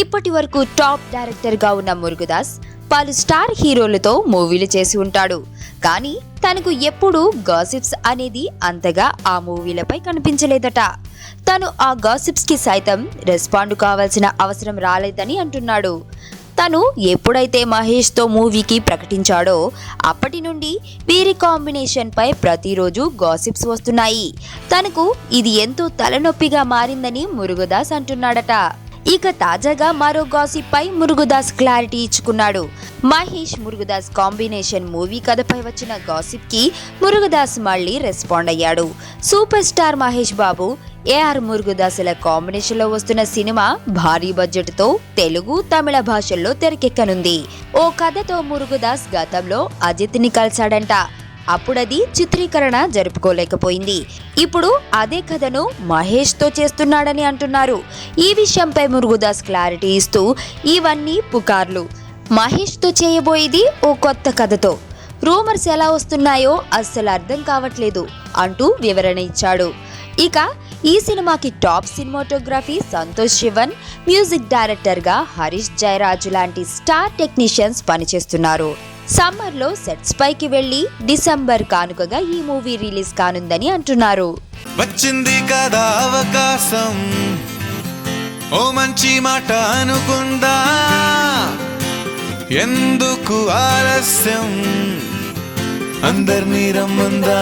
ఇప్పటి వరకు top director గా ఉన్న మురుగదాస్ పలు స్టార్ హీరోలతో మూవీలు చేసి ఉంటాడు. కానీ తనకు ఎప్పుడూ గాసిప్స్ అనేది అంతగా ఆ మూవీలపై కనిపించలేదట. తను ఆ గాసిప్స్ కి సైతం రెస్పాండ్ కావాల్సిన అవసరం రాలేదని అంటున్నాడు. తను ఎప్పుడైతే మహేష్ తో మూవీకి ప్రకటించాడో అప్పటి నుండి వీరి కాంబినేషన్ పై ప్రతిరోజు గాసిప్స్ వస్తున్నాయి. తనకు ఇది ఎంతో తలనొప్పిగా మారిందని మురుగదాస్ అంటున్నాడట. ఇక తాజాగా మరో గాసిప్ పై మురుగదాస్ క్లారిటీ ఇచ్చుకున్నాడు. మహేష్ మురుగదాస్ కాంబినేషన్ మూవీ కథపై వచ్చిన గాసిప్ కి మురుగదాస్ మళ్ళీ రెస్పాండ్ అయ్యాడు. Super star Mahesh Babu, A R మురుగదాసుల కాంబినేషన్ లో వస్తున్న సినిమా భారీ బడ్జెట్ తో తెలుగు, తమిళ భాషల్లో తెరకెక్కనుంది. ఓ కథతో మురుగదాస్ గతంలో అజిత్ ని కలిశాడంట. అప్పుడది చిత్రీకరణ జరుపుకోలేకపోయింది. ఇప్పుడు అదే కథను మహేష్ తో చేస్తున్నాడని అంటున్నారు. ఈ విషయంపై మురుగదాస్ క్లారిటీ ఇస్తూ ఇవన్నీ పుకార్లు, మహేష్ తో చేయబోయేది ఓ కొత్త కథతో, రూమర్స్ ఎలా వస్తున్నాయో అస్సలు అర్థం కావట్లేదు అంటూ వివరణ ఇచ్చాడు. ఇక ఈ సినిమాకి top cinematography Santosh Sivan, music director గా హరీష్ జయరాజ్ లాంటి స్టార్ టెక్నీషియన్స్ పనిచేస్తున్నారు. సమ్మర్ లో సెట్స్ పైకి వెళ్లి డిసెంబర్ కానుకగా ఈ మూవీ రిలీజ్ కానుందని అంటున్నారు. వచ్చింది కదా అవకాశం, ఓ మంచి మాట అనుకుందా, ఎందుకు ఆలస్యం, అందర్నీ రమ్మందా.